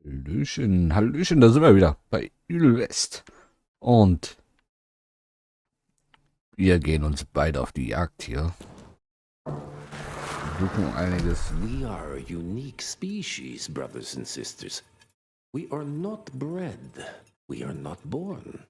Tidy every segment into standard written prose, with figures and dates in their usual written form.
Hallöchen, Hallöchen, da sind wir wieder bei West. Und wir gehen uns beide auf die Jagd hier. Suchen einiges. We are a unique species, brothers and sisters. We are not bred. We are not born.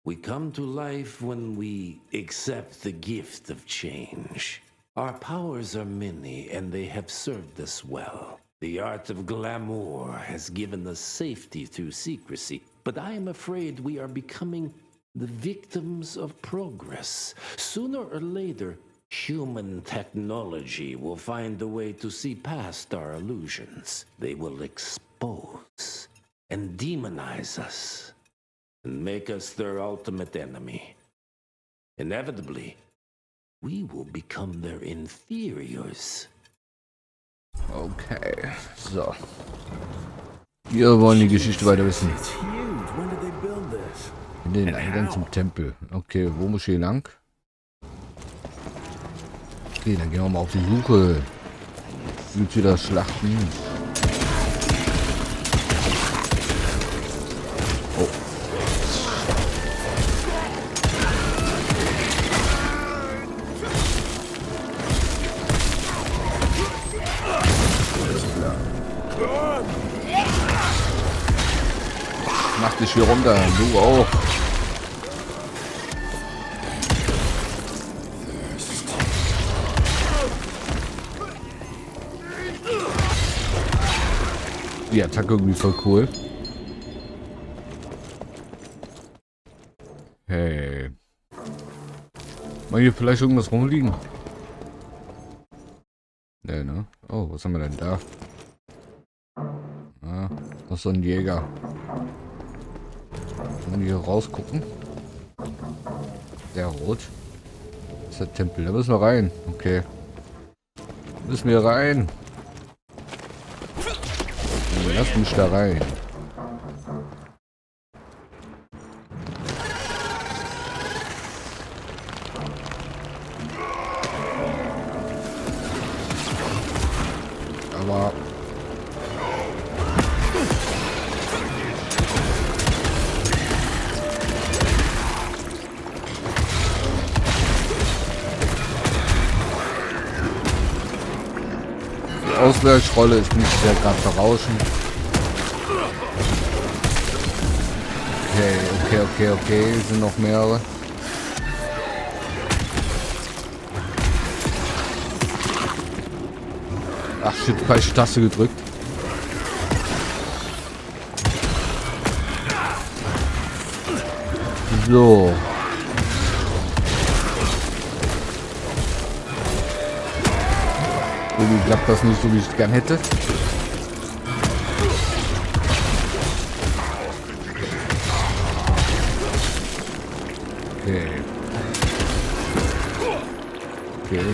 We come to life when we accept the gift of change. Our powers are many, and they have served us well. The art of glamour has given us safety through secrecy, but I am afraid we are becoming the victims of progress. Sooner or later, human technology will find a way to see past our illusions. They will expose and demonize us and make us their ultimate enemy. Inevitably, we will become their inferiors. Okay, so. Wir wollen die Geschichte weiter wissen. In den Eingang zum Tempel. Okay, wo muss ich hier lang? Okay, dann gehen wir mal auf die Suche. Gibt's wieder Schlachten? Oh. Mach dich hier runter, du auch. Die Attacke irgendwie voll cool. Hey. Mal hier vielleicht irgendwas rumliegen? Nee, ne? Oh, was haben wir denn da? Ah, das ist so ein Jäger. Können wir hier rausgucken? Der rot. Das ist der Tempel. Da müssen wir rein. Okay. Müssen wir rein. Lass mich da rein. Aber die Ausgleichsrolle ist nicht sehr gerade berauschend. Okay, sind noch mehrere. Ach shit, falsche Taste gedrückt. So. Irgendwie klappt das nicht so, wie ich es gern hätte. Okay. Okay.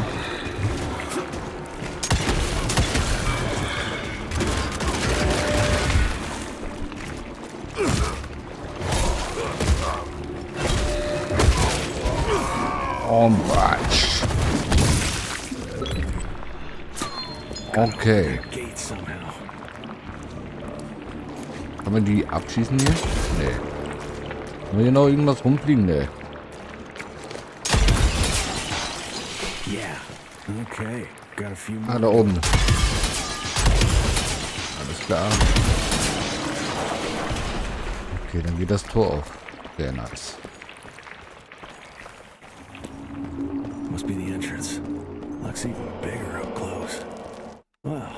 Oh Mann. Okay. Kann man die abschießen hier? Nee. Haben wir hier noch irgendwas rumfliegen? Nee. Ah, da oben. Alles klar. Okay, dann geht das Tor auf. Sehr nice. Must be the entrance. Looks even bigger up close. Well,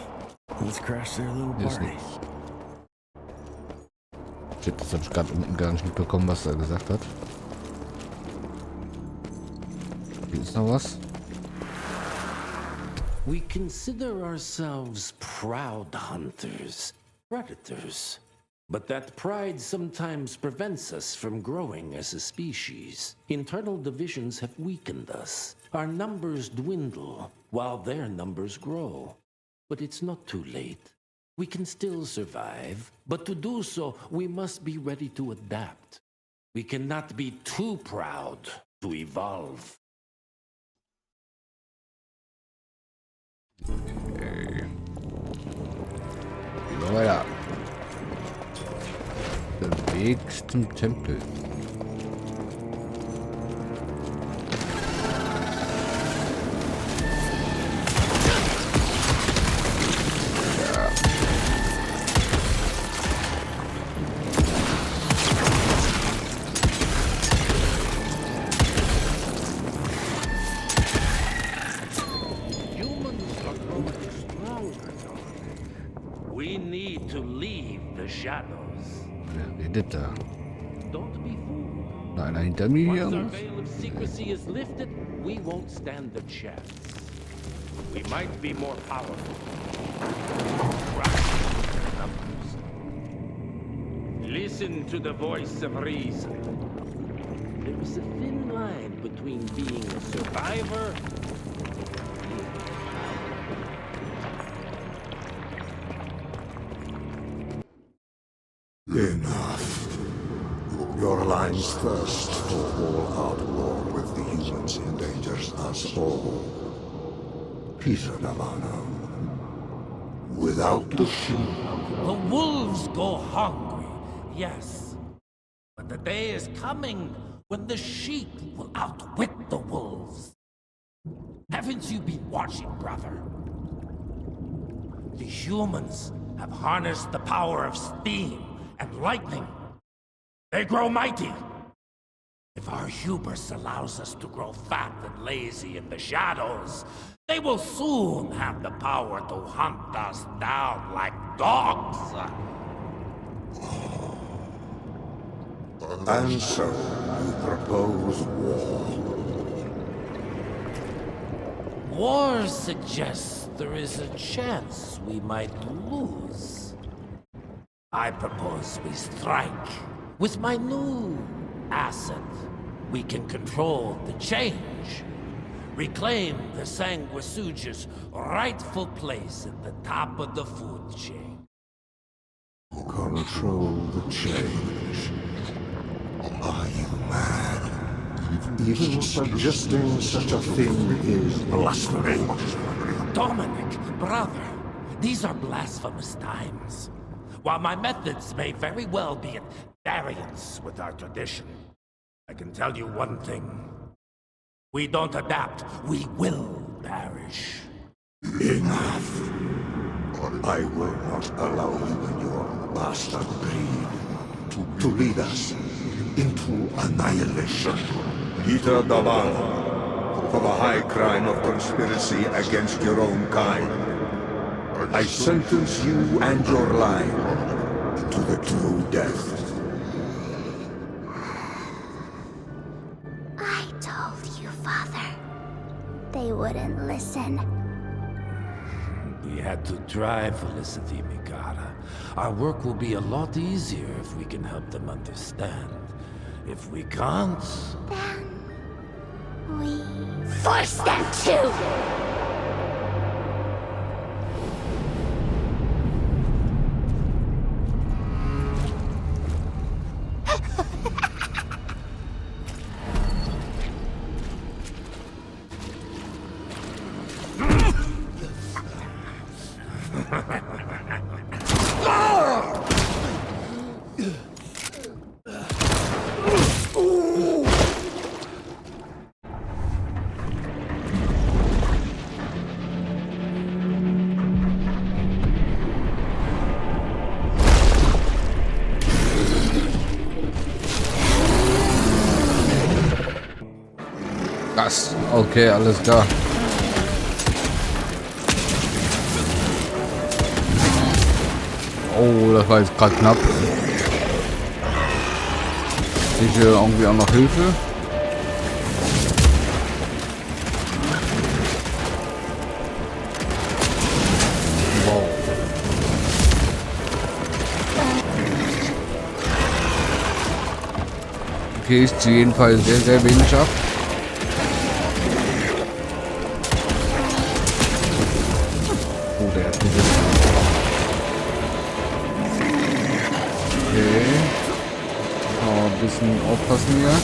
let's crash their little Hier ist party. nichts. Shit, das habe ich gerade unten gar nicht mitbekommen, was er gesagt hat. Hier ist noch was. We consider ourselves proud hunters, predators. But that pride sometimes prevents us from growing as a species. Internal divisions have weakened us. Our numbers dwindle while their numbers grow. But it's not too late. We can still survive, but to do so, we must be ready to adapt. We cannot be too proud to evolve. Okay. Gehen wir weiter. Weg zum Tempel. We need to leave the shadows. Wer redet da? Don't be fooled. Da einer hinter mir hier? Once our veil of secrecy is lifted, we won't stand a chance. We might be more powerful. Listen to the voice of reason. There is a thin line between being a survivor. Enough. Your lines thirst for all-out war with the humans endangers us all. Peter Navana. Without the sheep. The wolves go hungry, yes. But the day is coming when the sheep will outwit the wolves. Haven't you been watching, brother? The humans have harnessed the power of steam and lightning. They grow mighty. If our hubris allows us to grow fat and lazy in the shadows, they will soon have the power to hunt us down like dogs. And so, you propose war. War suggests there is a chance we might lose. I propose we strike. With my new asset, we can control the change. Reclaim the Sanguisuja's rightful place at the top of the food chain. Control the change. Are you mad? Even suggesting such a thing is blasphemy. Dominic, brother, these are blasphemous times. While my methods may very well be at variance with our tradition, I can tell you one thing. We don't adapt, we will perish. Enough. I will not allow you and your bastard breed to lead us into annihilation. Peter Davana, for the high crime of conspiracy against your own kind, I sentence you and your line to the true death. I told you, Father. They wouldn't listen. We had to try, Felicity Mikata. Our work will be a lot easier if we can help them understand. If we can't... Then... we... force them to! Das. Okay, alles klar. Oh, das war jetzt gerade knapp. Sehe ich hier irgendwie auch noch Hilfe? Wow. Okay, ich ziehe jedenfalls sehr, sehr wenig ab. Okay. Oh, ein bisschen aufpassen hier.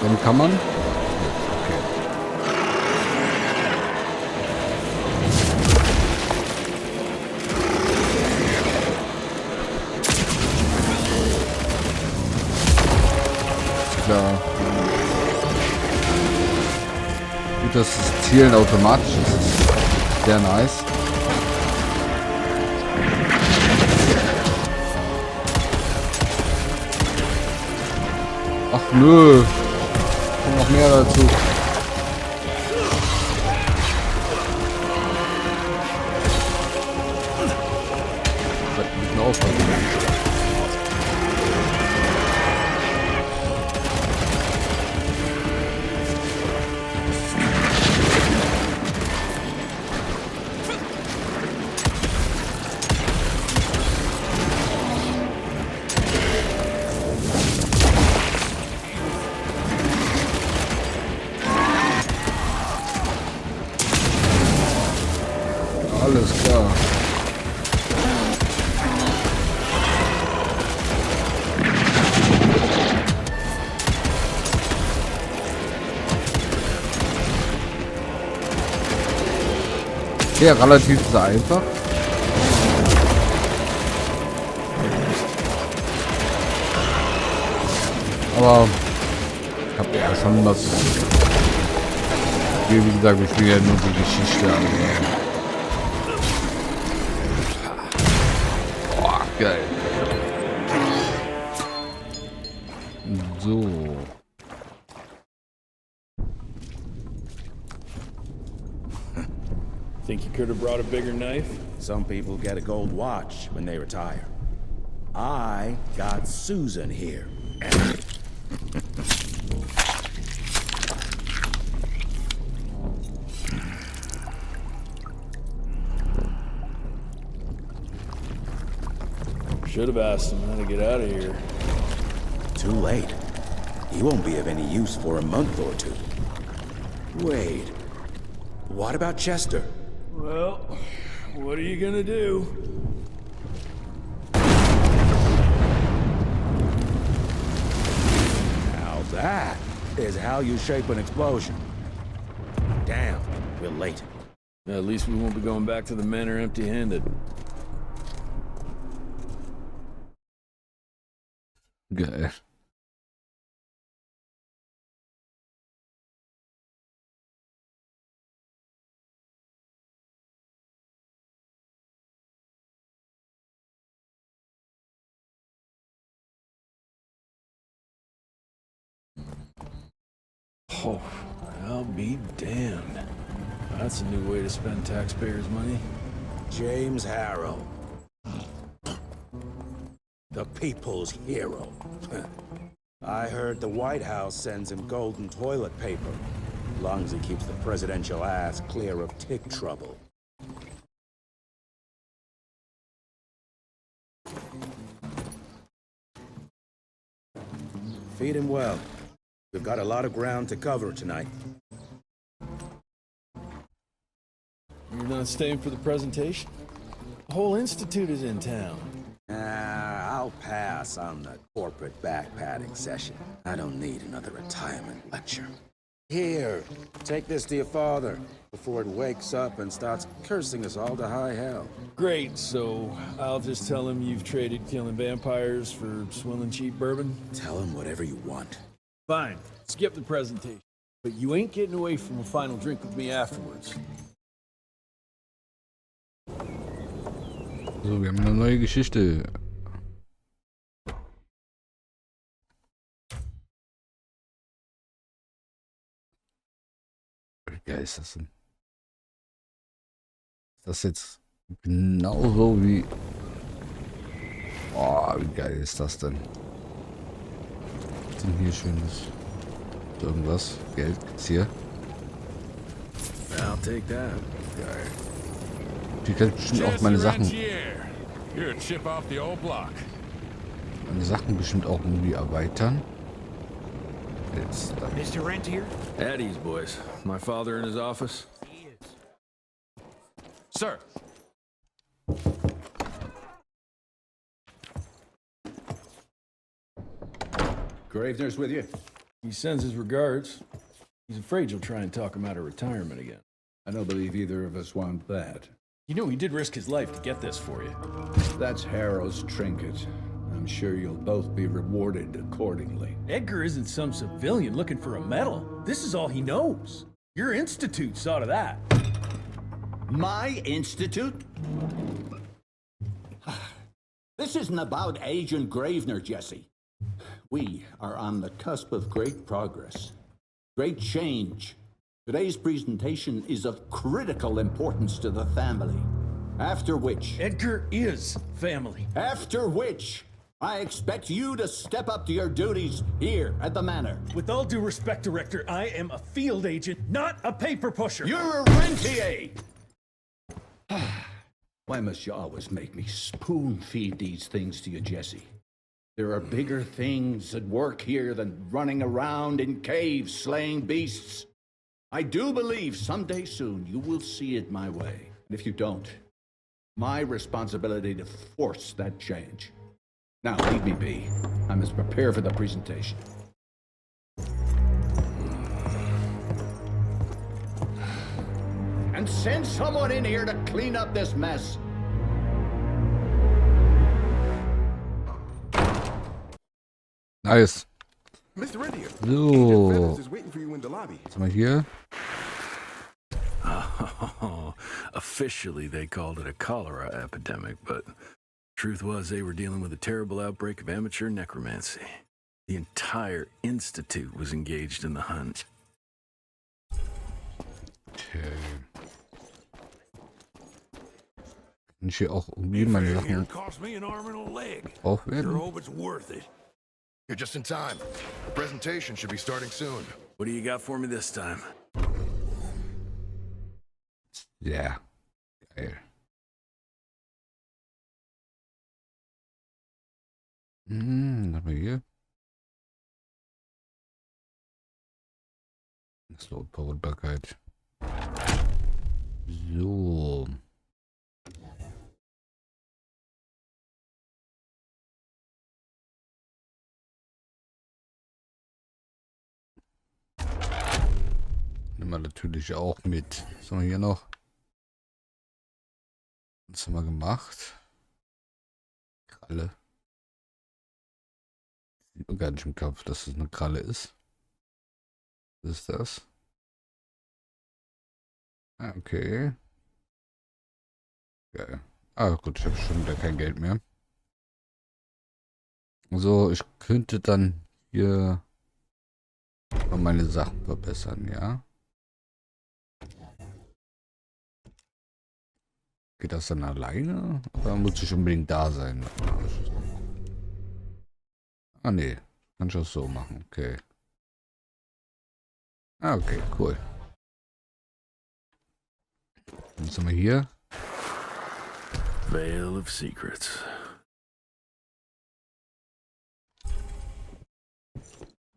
Dann kann man. Okay. Klar. Gut, dass das Zielen automatisch ist. Das ist sehr nice. Ach nö. Kommt noch mehr dazu. Ein bisschen aufpassen. Alles klar. Ja, relativ sehr einfach. Aber ich habe ja schon was. Wie gesagt, ich will ja nur die Geschichte ansehen. Boah, geil. So. Think you could have brought a bigger knife? Some people get a gold watch when they retire. I got Susan here. Should have asked him how to get out of here. Too late. He won't be of any use for a month or two. Wait. What about Chester? Well, what are you gonna do? Now that is how you shape an explosion. Damn, we're late. At least we won't be going back to the manor empty-handed. Geil. Oh, I'll be damned. That's a new way to spend taxpayers' money. James Harrow. The people's hero. I heard the White House sends him golden toilet paper. As long as he keeps the presidential ass clear of tick trouble. Feed him well. We've got a lot of ground to cover tonight. You're not staying for the presentation? The whole institute is in town. I'll pass on the corporate backpatting session. I don't need another retirement lecture. Here, take this to your father before it wakes up and starts cursing us all to high hell. Great, so I'll just tell him you've traded killing vampires for swilling cheap bourbon? Tell him whatever you want. Fine, skip the presentation. But you ain't getting away from a final drink with me afterwards. So, wir haben eine neue Geschichte. Wie geil ist das denn? Ist das jetzt genauso wie... Oh, wie geil ist das denn? Was ist denn hier Schönes? Irgendwas? Geld gibt's hier? I'll take that. Geil. Die kann bestimmt auch meine Sachen... Rentier. You're a chip off the old block. Meine Sachen bestimmt auch irgendwie erweitern. Jetzt dann. Mr. Rentier? At ease, boys. My father in his office? He is. Sir. Gravener's with you? He sends his regards. He's afraid you'll try and talk him out of retirement again. I don't believe either of us want that. You know he did risk his life to get this for you. That's Harrow's trinket. I'm sure you'll both be rewarded accordingly. Edgar isn't some civilian looking for a medal. This is all he knows. Your institute saw to that. My institute? This isn't about Agent Gravener, Jesse. We are on the cusp of great progress, great change. Today's presentation is of critical importance to the family. After which... Edgar is family. After which, I expect you to step up to your duties here at the Manor. With all due respect, Director, I am a field agent, not a paper pusher. You're a rentier! Why must you always make me spoon-feed these things to you, Jesse? There are bigger things at work here than running around in caves slaying beasts. I do believe someday soon you will see it my way. And if you don't, my responsibility to force that change. Now, leave me be. I must prepare for the presentation. And send someone in here to clean up this mess. Nice. Mr. Rentier, So, is waiting for you in the lobby. was haben wir hier? Oh, officially they called it a cholera epidemic, but truth was they were dealing with a terrible outbreak of amateur necromancy. The entire institute was engaged in the hunt. Okay. Kann ich hier auch irgendwie meine Sachen Cost me an arm and a leg. aufwerten? Hope it's worth it. You're just in time. The presentation should be starting soon. What do you got for me this time? Ja. Geil. Was haben wir hier? Slot-Verrundbarkeit. So. Nehmen wir natürlich auch mit. Was haben wir hier noch? Was haben wir gemacht? Kralle. Sieht man gar nicht im Kopf, dass es eine Kralle ist. Was ist das? Ah, okay. Geil. Ah, gut, ich habe schon wieder kein Geld mehr. So, ich könnte dann hier mal meine Sachen verbessern, ja? Geht das dann alleine? Oder muss ich unbedingt da sein? Ah, nee. Kann ich auch so machen, okay. Ah, okay, cool. Was haben wir hier? Veil of Secrets.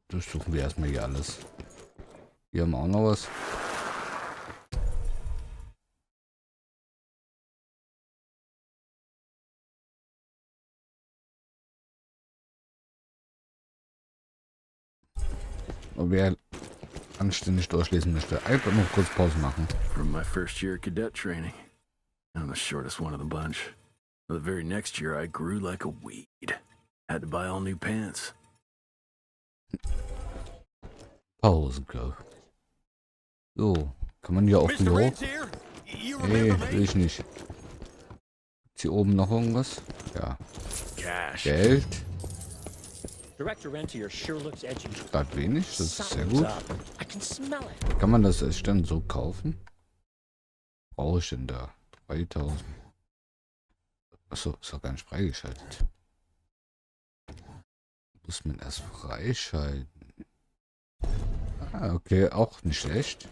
Durchsuchen wir erstmal hier alles. Hier haben wir auch noch was. Und wer anständig durchlesen möchte, einfach noch kurz Pause machen. From my first year of cadet training. I'm the shortest one of the bunch. The very next year I grew like a weed. Had to buy all new pants. Pause, go. So, kann man hier auch wieder hoch? Nee, will ich nicht. Ist hier oben noch irgendwas? Ja. Cash. Geld. Director Rentier sure looks edgy. Gerade wenig, das ist sehr gut. I can smell it. Kann man das erst dann so kaufen? Brauche ich denn da? 3000. Achso, ist doch gar nicht freigeschaltet. Muss man erst freischalten. Ah, okay, auch nicht schlecht.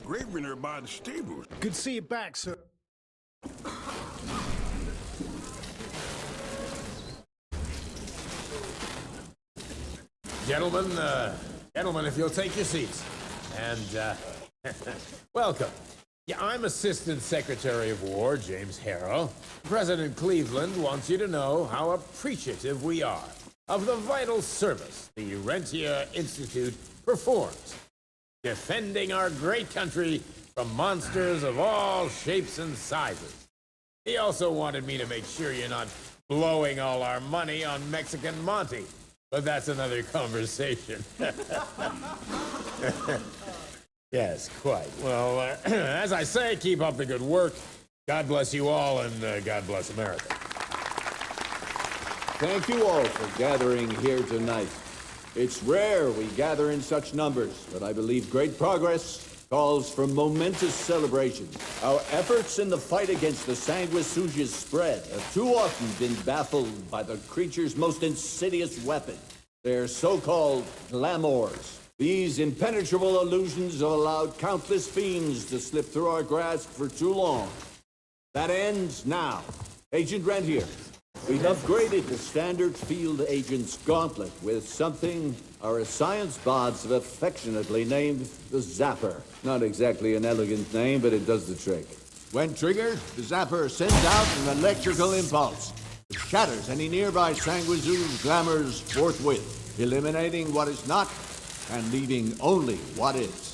Gravener by the stables. Good to see you back, sir. Gentlemen, if you'll take your seats. And, welcome. Yeah, I'm Assistant Secretary of War, James Harrow. President Cleveland wants you to know how appreciative we are of the vital service the Rentier Institute performs, defending our great country from monsters of all shapes and sizes. He also wanted me to make sure you're not blowing all our money on Mexican Monty, but that's another conversation. Yes, quite. Well, as I say, keep up the good work. God bless you all, and God bless America. Thank you all for gathering here tonight. It's rare we gather in such numbers, but I believe great progress calls for momentous celebration. Our efforts in the fight against the sanguisuga's spread have too often been baffled by the creature's most insidious weapon, their so-called glamours. These impenetrable illusions have allowed countless fiends to slip through our grasp for too long. That ends now. Agent Rentier, we've upgraded the standard field agent's gauntlet with something our science bots have affectionately named the Zapper. Not exactly an elegant name, but it does the trick. When triggered, the Zapper sends out an electrical impulse. It shatters any nearby sanguisuga's glamours forthwith, eliminating what is not and leaving only what is.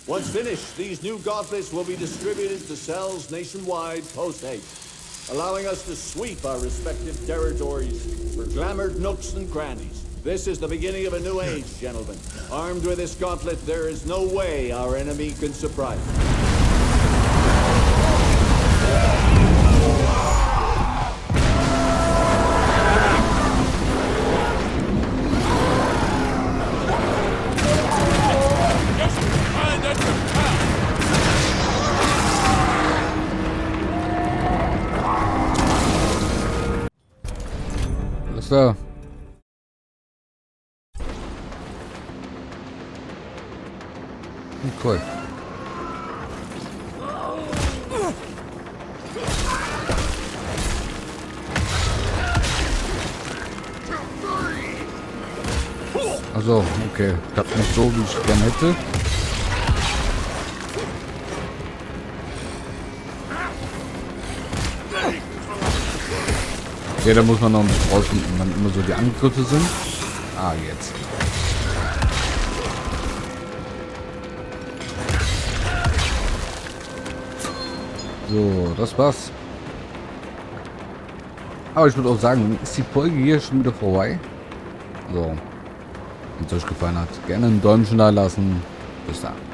Once finished, these new gauntlets will be distributed to cells nationwide post-haste, allowing us to sweep our respective territories for glamored nooks and crannies. This is the beginning of a new age, gentlemen. Armed with this gauntlet, there is no way our enemy can surprise us. Alles klar. Cool. Also, okay. Klappt nicht so, wie ich gerne hätte. Okay, da muss man noch ein bisschen rausfinden, wann immer so die Angriffe sind. Ah, jetzt. So, das war's. Aber ich würde auch sagen, ist die Folge hier schon wieder vorbei. So, wenn es euch gefallen hat, gerne ein Däumchen da lassen. Bis dann.